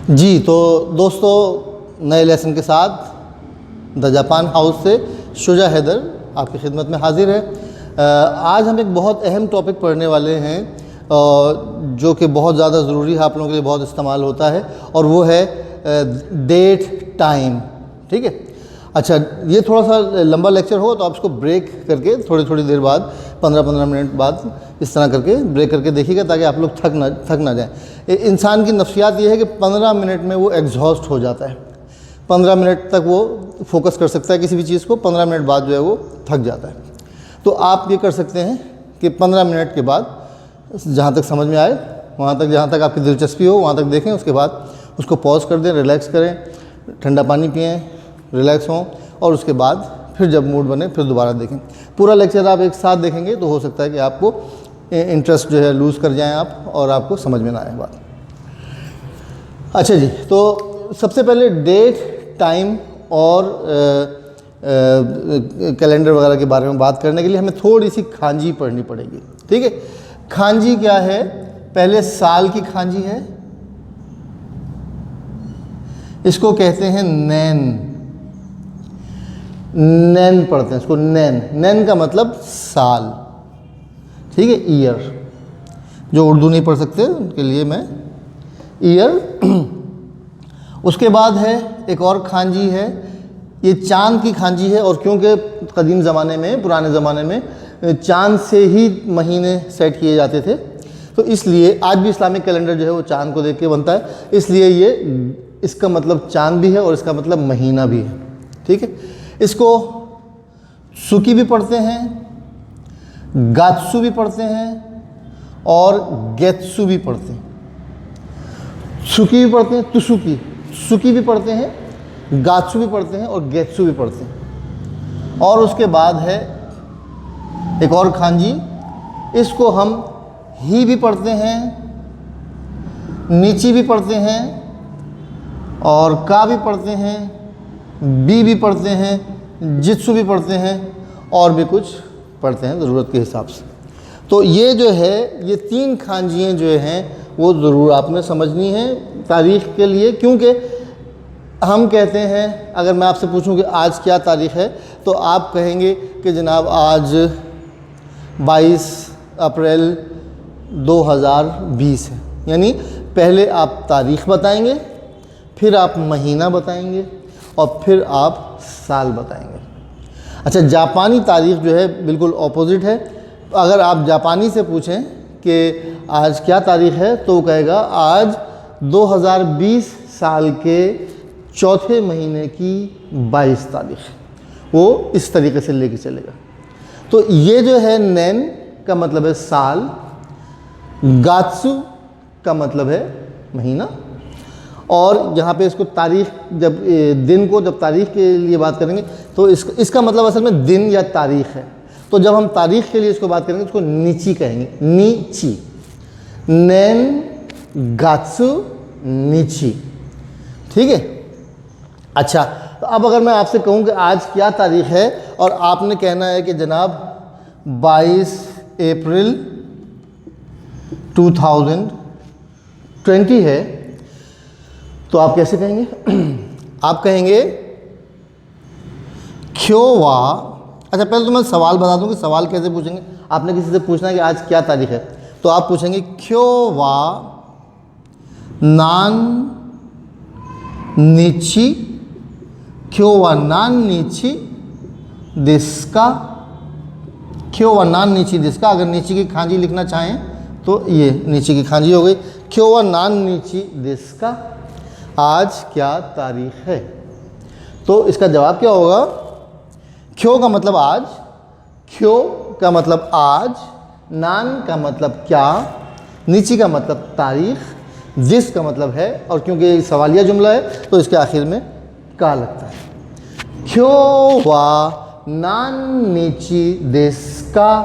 जी, तो दोस्तों नए लेसन के साथ द जापान हाउस से शुजा हैदर आपकी खिदमत में हाजिर है। आज हम एक बहुत अहम टॉपिक पढ़ने वाले हैं जो कि बहुत ज़्यादा ज़रूरी है, आप लोगों के लिए बहुत इस्तेमाल होता है, और वो है डेट टाइम। ठीक है, अच्छा, ये थोड़ा सा लंबा लेक्चर होगा तो आप इसको ब्रेक करके थोड़ी थोड़ी देर बाद 15-15 मिनट बाद इस तरह करके ब्रेक करके देखिएगा, ताकि आप लोग थक ना जाएं। इंसान की नफ्सियात ये है कि 15 मिनट में वो एग्जॉस्ट हो जाता है, 15 मिनट तक वो फोकस कर सकता है किसी भी चीज़ को, 15 मिनट बाद जो है वो थक जाता है। तो आप ये कर सकते हैं कि 15 मिनट के बाद जहाँ तक समझ में आए वहाँ तक, जहाँ तक आपकी दिलचस्पी हो वहाँ तक देखें, उसके बाद उसको पॉज कर दें, रिलैक्स करें, ठंडा पानी पिएँ, रिलैक्स हों, और उसके बाद फिर जब मूड बने फिर दोबारा देखें। पूरा लेक्चर आप एक साथ देखेंगे तो हो सकता है कि आपको इंटरेस्ट जो है लूज़ कर जाएं आप, और आपको समझ में ना आए बात। अच्छा जी, तो सबसे पहले डेट टाइम और कैलेंडर वगैरह के बारे में बात करने के लिए हमें थोड़ी सी खांजी पढ़नी पड़ेगी। ठीक है, खांजी क्या है? पहले साल की खांजी है, इसको कहते हैं नैन। नैन पढ़ते हैं इसको, नैन। नैन का मतलब साल। ठीक है, ईयर। जो उर्दू नहीं पढ़ सकते उनके लिए मैं ईयर। उसके बाद है एक और खांजी है, ये चांद की खांजी है, और क्योंकि कदीम ज़माने में, पुराने ज़माने में चांद से ही महीने सेट किए जाते थे, तो इसलिए आज भी इस्लामिक कैलेंडर जो है वो चांद को देख के बनता है, इसलिए ये इसका मतलब चांद भी है और इसका मतलब महीना भी है। ठीक है, इसको सुकी भी पढ़ते हैं, गात्सु भी पढ़ते हैं, और गेत्सु भी पढ़ते हैं। सुकी भी पढ़ते हैं, तुसुकी, सुकी भी पढ़ते हैं, गात्सु भी पढ़ते हैं, और गेत्सु भी पढ़ते हैं। और उसके बाद है एक और खांजी, इसको हम ही भी पढ़ते हैं, नीची भी पढ़ते हैं, और का भी पढ़ते हैं, बी भी पढ़ते हैं, जित्सु भी पढ़ते हैं, और भी कुछ पढ़ते हैं ज़रूरत के हिसाब से। तो ये जो है, ये 3 खांजियाँ जो हैं वो ज़रूर आपने समझनी है तारीख़ के लिए, क्योंकि हम कहते हैं, अगर मैं आपसे पूछूं कि आज क्या तारीख़ है, तो आप कहेंगे कि जनाब आज 22 अप्रैल 2020 है। यानी पहले आप तारीख़ बताएंगे, फिर आप महीना बताएंगे, और फिर आप साल बताएंगे। अच्छा, जापानी तारीख़ जो है बिल्कुल ऑपोजिट है। अगर आप जापानी से पूछें कि आज क्या तारीख़ है, तो वो कहेगा आज 2020 साल के चौथे महीने की 22 तारीख़। वो इस तरीके से लेके चलेगा। तो ये जो है नैन का मतलब है साल, गात्सु का मतलब है महीना, और यहाँ पे इसको तारीख़, जब दिन को जब तारीख़ के लिए बात करेंगे तो इसका मतलब असल में दिन या तारीख़ है। तो जब हम तारीख़ के लिए इसको बात करेंगे तो इसको नीची कहेंगे, नीची। नैन गात्सु नीची। ठीक है, अच्छा, तो अब अगर मैं आपसे कहूँ कि आज क्या तारीख़ है, और आपने कहना है कि जनाब 22 अप्रैल 2020 है, तो आप कैसे कहेंगे? आप कहेंगे क्योवा। अच्छा, पहले तो मैं सवाल बता दूं कि सवाल कैसे पूछेंगे। आपने किसी से पूछना है कि आज क्या तारीख़ है, तो आप पूछेंगे क्योवा नान नीची, क्योवा नान नीची दिस्का, क्योवा नान नीची दिस्का। अगर नीची की खांजी लिखना चाहें तो ये नीची की खांजी हो गई, क्योवा नान नीची दिस्का, आज क्या तारीख़ है। तो इसका जवाब क्या होगा? क्यों का मतलब आज, क्यों का मतलब आज, नान का मतलब क्या, नीची का मतलब तारीख़, जिस का मतलब है, और क्योंकि ये सवालिया जुमला है तो इसके आखिर में का लगता है। क्यों वा नान नीची दिस्का,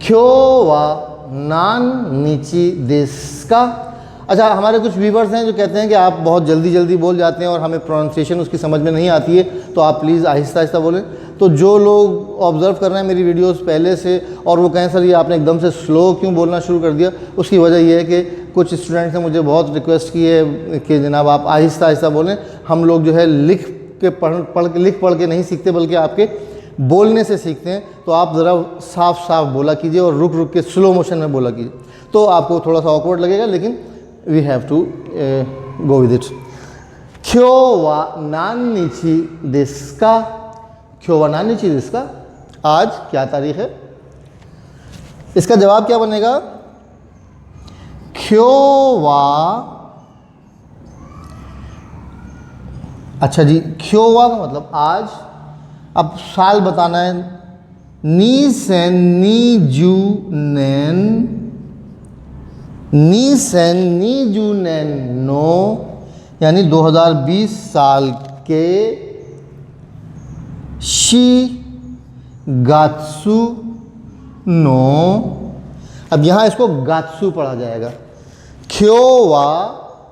क्यों वा नान नीची दिस्का। अच्छा, हमारे कुछ व्यूवर्स हैं जो कहते हैं कि आप बहुत जल्दी जल्दी बोल जाते हैं और हमें प्रोनाउंसिएशन उसकी समझ में नहीं आती है, तो आप प्लीज़ आहिस्ता आहिस्ता बोलें तो जो लोग ऑब्ज़र्व कर रहे हैं मेरी वीडियोस पहले से और वो कहें सर ये आपने एकदम से स्लो क्यों बोलना शुरू कर दिया, उसकी वजह ये है कि कुछ स्टूडेंट्स ने मुझे बहुत रिक्वेस्ट की है कि जनाब आप आहिस्ता आहिस्ता बोलें। हम लोग जो है लिख पढ़ के नहीं सीखते बल्कि आपके बोलने से सीखते हैं। तो आप ज़रा साफ साफ बोला कीजिए और रुक रुक के स्लो मोशन में बोला कीजिए, तो आपको थोड़ा सा ऑकवर्ड लगेगा, लेकिन we have to go with it. क्योवा नानिची देस्का, क्योवा नानिची देस्का, आज क्या तारीख है? इसका जवाब क्या बनेगा? क्योवा, अच्छा जी, क्योवा का मतलब आज। अब साल बताना है। नी सेन नी जू नैन, नी सेन नी जू नैन नो, यानी 2020 साल के शी गात्सु नो। अब यहाँ इसको गात्सु पढ़ा जाएगा। क्योवा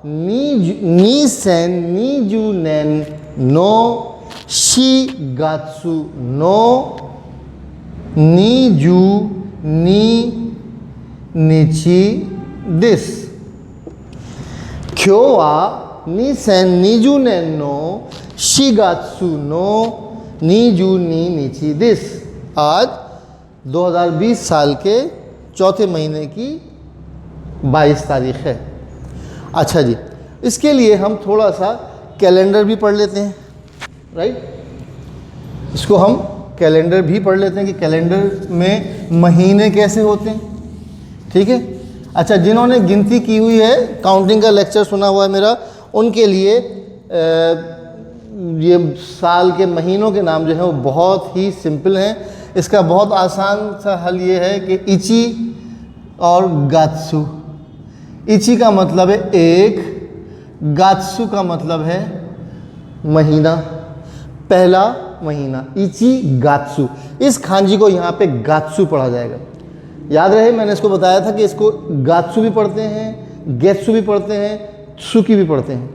नी सेन नी जू नैन नो शी गात्सु नो नी जू नी निची दिस। क्योवा नी सेन नी जू नैन नो शी गात्सु नो नी जू नी निची दिस। आज 2020 साल के चौथे महीने की 22 तारीख है। अच्छा जी, इसके लिए हम थोड़ा सा कैलेंडर भी पढ़ लेते हैं, राइट। इसको हम कैलेंडर भी पढ़ लेते हैं कि कैलेंडर में महीने कैसे होते हैं, ठीक है। अच्छा, जिन्होंने गिनती की हुई है, काउंटिंग का लेक्चर सुना हुआ है मेरा, उनके लिए ये साल के महीनों के नाम जो हैं वो बहुत ही सिंपल हैं। इसका बहुत आसान सा हल ये है कि इची और गात्सु। इची का मतलब है एक, गात्सु का मतलब है महीना, पहला महीना, इची गात्सु। इस खांजी को यहाँ पे गात्सु पढ़ा जाएगा। याद रहे मैंने इसको बताया था कि इसको गात्सु भी पढ़ते हैं, गेत्सु भी पढ़ते हैं, सुकी भी पढ़ते हैं।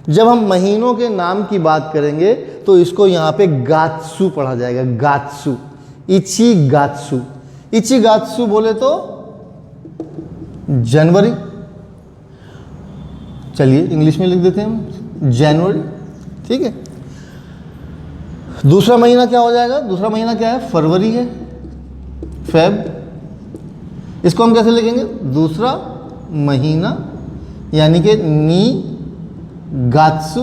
जब हम महीनों के नाम की बात करेंगे तो इसको यहाँ पे गात्सु पढ़ा जाएगा, गात्सु, इची गात्सु। इची गात्सु बोले तो जनवरी, चलिए इंग्लिश में लिख देते हैं हम जनवरी, ठीक है। दूसरा महीना क्या हो जाएगा? दूसरा महीना क्या है? फरवरी है, फेब। इसको हम कैसे लिखेंगे? दूसरा महीना, यानी कि नी गात्सु,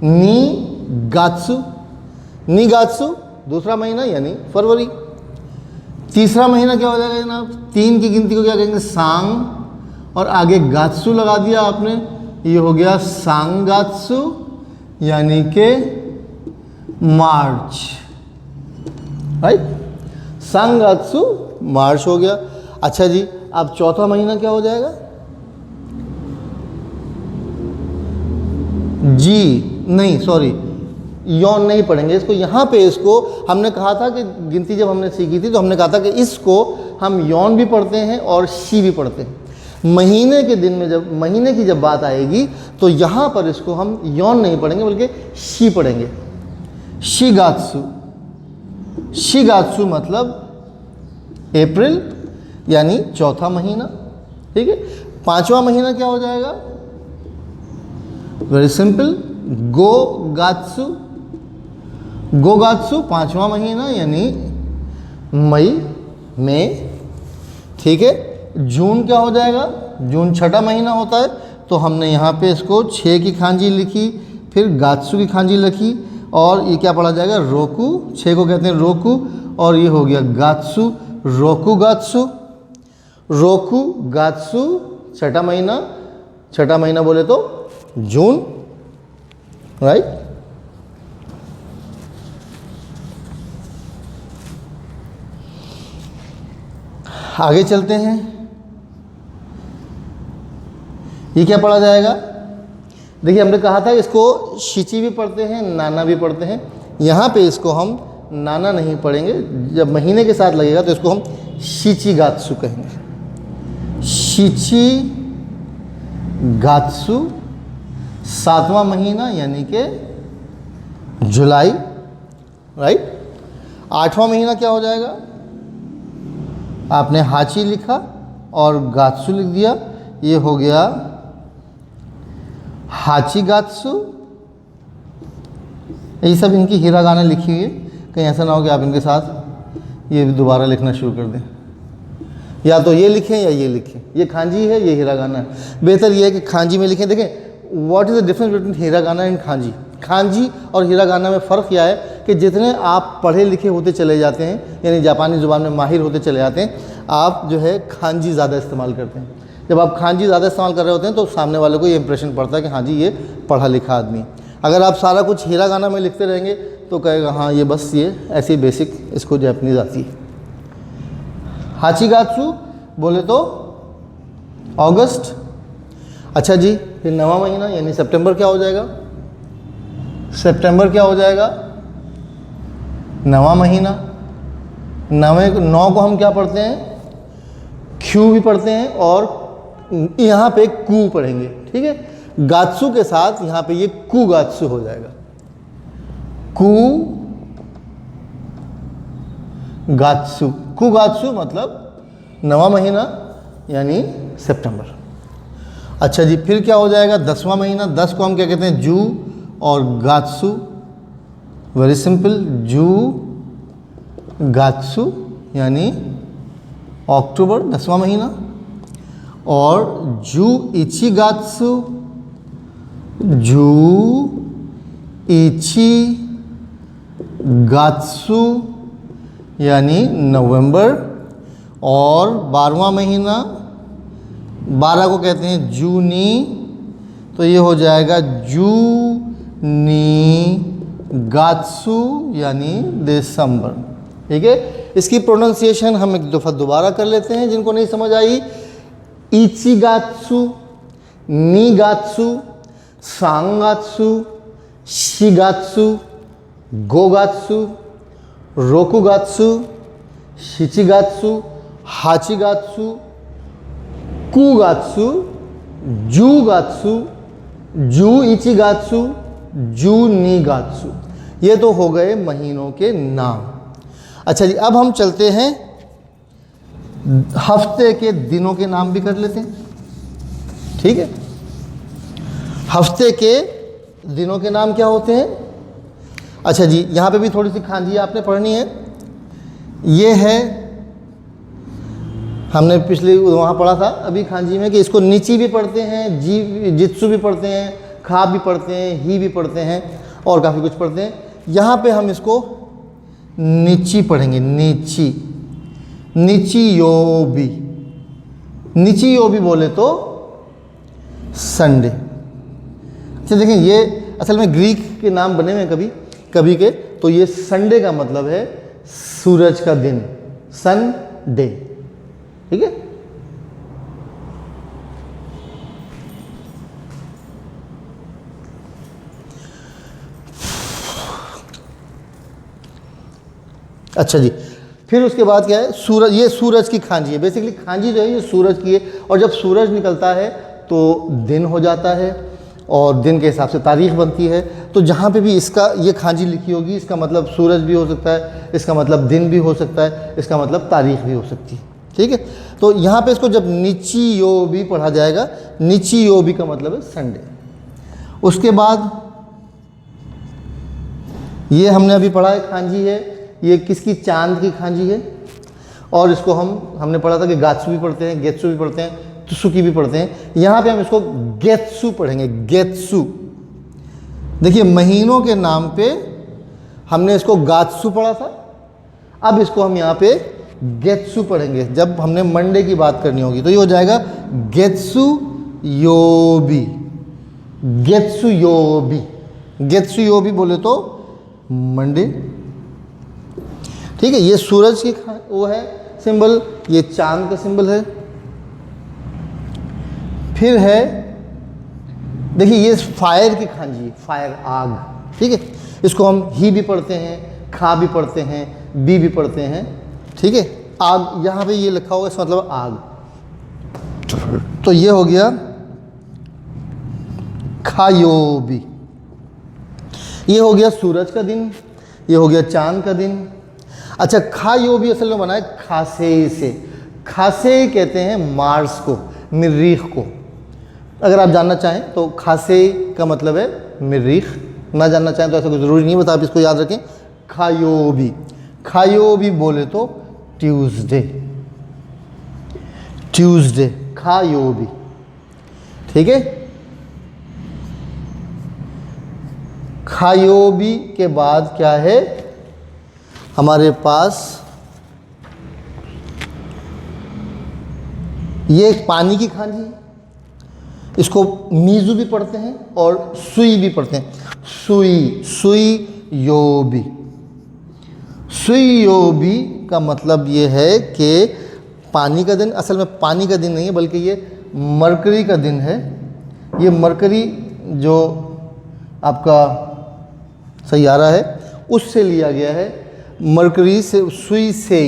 नी गात्सु, नी गात्सु, दूसरा महीना यानी फरवरी। तीसरा महीना क्या हो जाएगा जनाब? तीन की गिनती को क्या कहेंगे? सांग, और आगे गात्सु लगा दिया आपने, ये हो गया सांगात्सु, यानी के मार्च, राइट। सांगात्सु मार्च हो गया। अच्छा जी, अब चौथा महीना क्या हो जाएगा? जी नहीं, सॉरी, यौन नहीं पढ़ेंगे इसको। यहाँ पे इसको हमने कहा था कि गिनती जब हमने सीखी थी तो हमने कहा था कि इसको हम यौन भी पढ़ते हैं और शी भी पढ़ते हैं। महीने के दिन में जब महीने की जब बात आएगी तो यहाँ पर इसको हम यौन नहीं पढ़ेंगे बल्कि शी पढ़ेंगे। शिगात्सु, शिगात्सु मतलब अप्रैल, यानी चौथा महीना, ठीक है। पांचवा महीना क्या हो जाएगा? वेरी सिंपल, गो गात्सु, गो गात्सु पांचवा महीना यानी मई में, ठीक है। जून क्या हो जाएगा? जून छठा महीना होता है, तो हमने यहाँ पे इसको 6 की खांजी लिखी, फिर गात्सु की खांजी लिखी, और ये क्या पढ़ा जाएगा? रोकू, 6 को कहते हैं रोकू, और ये हो गया गात्सु, रोकू गात्सु, रोकू गात्सु छठा महीना। छठा महीना बोले तो जून, राइट। आगे चलते हैं, ये क्या पढ़ा जाएगा? देखिए हमने कहा था इसको शिची भी पढ़ते हैं, नाना भी पढ़ते हैं। यहाँ पे इसको हम नाना नहीं पढ़ेंगे, जब महीने के साथ लगेगा तो इसको हम शिची गात्सु कहेंगे। शिची गात्सु, सातवां महीना यानी कि जुलाई, राइट। 8वां महीना क्या हो जाएगा? आपने हाची लिखा और गात्सु लिख दिया, ये हो गया हाची गात्सु। ये सब इनकी हिरागाना लिखी हुई है, कहीं ऐसा ना हो कि आप इनके साथ ये दोबारा लिखना शुरू कर दें। या तो ये लिखें या ये लिखें, ये खांजी है, ये हिरागाना है। बेहतर ये है कि खांजी में लिखें। देखें what is the difference between hiragana and kanji. Kanji और हिरागाना में फ़र्क क्या है कि जितने आप पढ़े लिखे होते चले जाते हैं, यानी जापानी ज़ुबान में माहिर होते चले जाते हैं, आप जो है खांजी ज़्यादा इस्तेमाल करते हैं। जब आप खांजी ज़्यादा इस्तेमाल कर रहे होते हैं तो सामने वाले को ये इंप्रेशन पड़ता है कि हाँ जी ये पढ़ा लिखा आदमी। अगर आप सारा कुछ हिरागाना में लिखते रहेंगे तो कहेगा हाँ ये बस ये ऐसी बेसिक इसको जापानीज़ आती है। हाचीगात्सु बोले तो अगस्त। अच्छा जी, फिर 9वां महीना यानी सितंबर क्या हो जाएगा? सितंबर क्या हो जाएगा? 9वां महीना। 9 को हम क्या पढ़ते हैं? क्यू भी पढ़ते हैं और यहाँ पे कू पढ़ेंगे, ठीक है। गात्सु के साथ यहाँ पे ये कू गात्सु हो जाएगा। कू गात्सु, कू गात्सु मतलब 9वां महीना यानी सितंबर। अच्छा जी, फिर क्या हो जाएगा? 10वां महीना। 10 को हम क्या कहते हैं? जू और गात्सु। वेरी सिंपल, जू गात्सु यानी अक्टूबर 10वां महीना। और जू इची गात्सु, जू इची गात्सु यानी नवंबर। और 12वां महीना, 12 को कहते हैं जूनी, तो ये हो जाएगा जूनी गात्सु यानी दिसंबर, ठीक है। इसकी प्रोनाउंसिएशन हम एक दफ़ा दोबारा कर लेते हैं जिनको नहीं समझ आई। इचिगात्सु, नीगात्सु, सांगात्सु, शिगात्सु, गोगात्सु, रोकुगात्सु, शिचिगात्सु, हाचिगात्सु, कुगात्सु, जूगात्सु, जू इचिगात्सु, जू नीगात्सु। ये तो हो गए महीनों के नाम। अच्छा जी, अब हम चलते हैं हफ्ते के दिनों के नाम भी कर लेते हैं, ठीक है। हफ्ते के दिनों के नाम क्या होते हैं? अच्छा जी, यहाँ पे भी थोड़ी सी खांजी आपने पढ़नी है। ये है, हमने पिछले वहाँ पढ़ा था अभी खांजी में कि इसको नीची भी पढ़ते हैं, जी जित्सु भी पढ़ते हैं, खा भी पढ़ते हैं, ही भी पढ़ते हैं और काफ़ी कुछ पढ़ते हैं। यहाँ पे हम इसको नीची पढ़ेंगे, नीची, नीची योबी। नीची योबी बोले तो संडे। अच्छा देखें, ये असल में ग्रीक के नाम बने हुए हैं कभी कभी के, तो ये संडे का मतलब है सूरज का दिन, सन डे, ठीक है। अच्छा जी, फिर उसके बाद क्या है? सूरज, ये सूरज की खांजी है। बेसिकली खांजी जो है ये सूरज की है, और जब सूरज निकलता है तो दिन हो जाता है और दिन के हिसाब से तारीख बनती है। तो जहाँ पे भी इसका ये खांजी लिखी होगी, इसका मतलब सूरज भी हो सकता है, इसका मतलब दिन भी हो सकता है, इसका मतलब तारीख भी हो सकती है, ठीक है। तो यहाँ पे इसको जब नीची योबी पढ़ा जाएगा, नीची योबी का मतलब है संडे। उसके बाद ये हमने अभी पढ़ा है खांजी है, ये किसकी? चांद की खांजी है। और इसको हमने पढ़ा था कि गात्सु भी पढ़ते हैं, गेत्सु भी पढ़ते हैं, त्सुकी भी पढ़ते हैं। यहाँ पे हम इसको गेत्सु पढ़ेंगे, गेत्सु। देखिए, महीनों के नाम पे हमने इसको गात्सु पढ़ा था, अब इसको हम यहाँ पे गेत्सु पढ़ेंगे। जब हमने मंडे की बात करनी होगी तो ये हो जाएगा गेत्सु योबी, गेत्सु योबी। गेत्सु योबी बोले तो मंडे, ठीक है। ये सूरज की वो है सिंबल, ये चांद का सिंबल है। फिर है, देखिए ये फायर की खांजी है, फायर, आग, ठीक है। इसको हम ही भी पढ़ते हैं, खा भी पढ़ते हैं, बी भी पढ़ते हैं, ठीक है। आग यहाँ पे ये लिखा होगा, इसका मतलब आग। तो ये हो गया खायोबी। ये हो गया सूरज का दिन, ये हो गया चांद का दिन। अच्छा, खायो भी असल में बना है खासे से। खासे कहते हैं मार्स को, मरीख को। अगर आप जानना चाहें तो खासे का मतलब है मरीख, ना जानना चाहें तो ऐसा कोई ज़रूरी नहीं, बस आप इसको याद रखें। खायोबी, खायोबी बोले तो ट्यूसडे, ट्यूसडे खायोबी, ठीक है। खायोबी के बाद क्या है हमारे पास, ये एक पानी की खांजी है, इसको मीजू भी पढ़ते हैं और सुई भी पढ़ते हैं। सुई, सुई योबी, सुई योबी का मतलब ये है कि पानी का दिन, असल में पानी का दिन नहीं है बल्कि ये मरकरी का दिन है। ये मरकरी जो आपका सैयारा है उससे लिया गया है, मरकरी से, सुई से।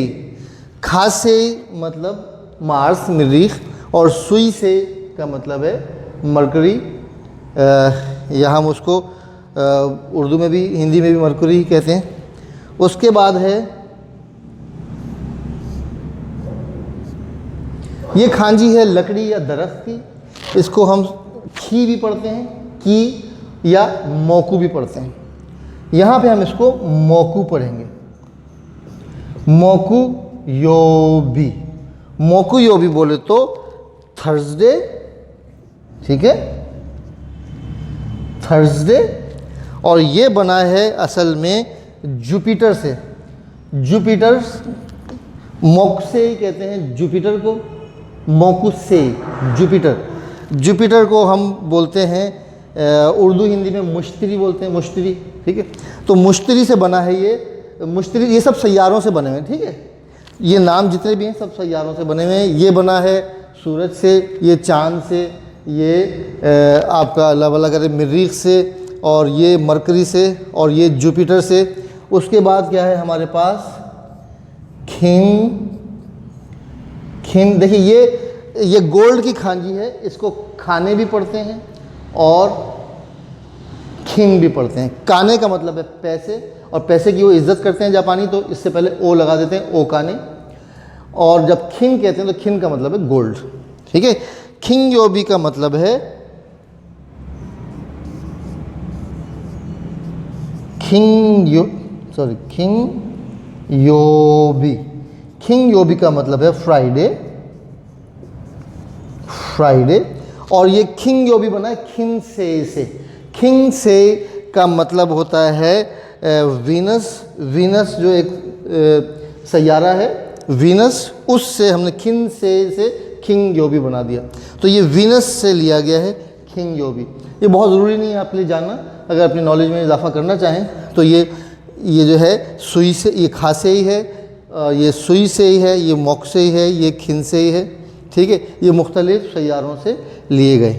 खासे मतलब मार्स, मरीख, और सुई से का मतलब है मरकरी। यहाँ हम उसको उर्दू में भी, हिंदी में भी मरकरी कहते हैं। उसके बाद है ये खांजी है लकड़ी या दरख्त की, इसको हम खी भी पढ़ते हैं, की या मौकू भी पढ़ते हैं। यहाँ पे हम इसको मौकू पढ़ेंगे, मौकू योबी। मौकू योबी बोले तो थर्सडे, ठीक है, थर्सडे। और ये बना है असल में जुपिटर से। जुपिटर, मोक्से कहते हैं जुपिटर को, मोकुस से जुपिटर। जुपिटर को हम बोलते हैं उर्दू हिंदी में मुश्तरी बोलते हैं, मुश्तरी, ठीक है। तो मुश्तरी से बना है ये, मुश्तरी, ये सब सैयारों से बने हुए हैं, ठीक है। ये नाम जितने भी हैं सब सैयारों से बने हुए हैं। ये बना है सूरज से, ये चांद से, ये आपका अल्लाह वाला करे मरीख से, और ये मरकरी से, और ये जुपिटर से। उसके बाद क्या है हमारे पास खिंग, खिंग देखिए ये गोल्ड की खांजी है, इसको खाने भी पढ़ते हैं और खिंग भी पढ़ते हैं। काने का मतलब है पैसे, और पैसे की वो इज्जत करते हैं जापानी, तो इससे पहले ओ लगा देते हैं, ओ काने। और जब खिंग कहते हैं तो खिंग का मतलब है गोल्ड, ठीक है। खिंग योबी का मतलब है खिंग योबी। खिंग योबी का मतलब है फ्राइडे, फ्राइडे। और ये खिंग योबी बना है खिन से। खिंग से का मतलब होता है वीनस। वीनस जो एक सैयारा है, वीनस, उससे हमने खिन से खिंग योबी बना दिया। तो ये वीनस से लिया गया है खिंग योबी। ये बहुत ज़रूरी नहीं है आपके लिए जानना, अगर अपनी नॉलेज में इजाफा करना चाहें तो ये जो है सुई से, ये खा से ही है, ये सुई से ही है, ये मोक से ही है, ये खिन से ही है, ठीक है। ये मुख्तलिफ सैयारों से लिए गए,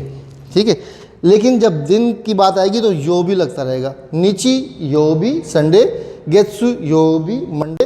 ठीक है। लेकिन जब दिन की बात आएगी तो योबी लगता रहेगा। नीची योबी संडे, गेत्सु योबी मंडे।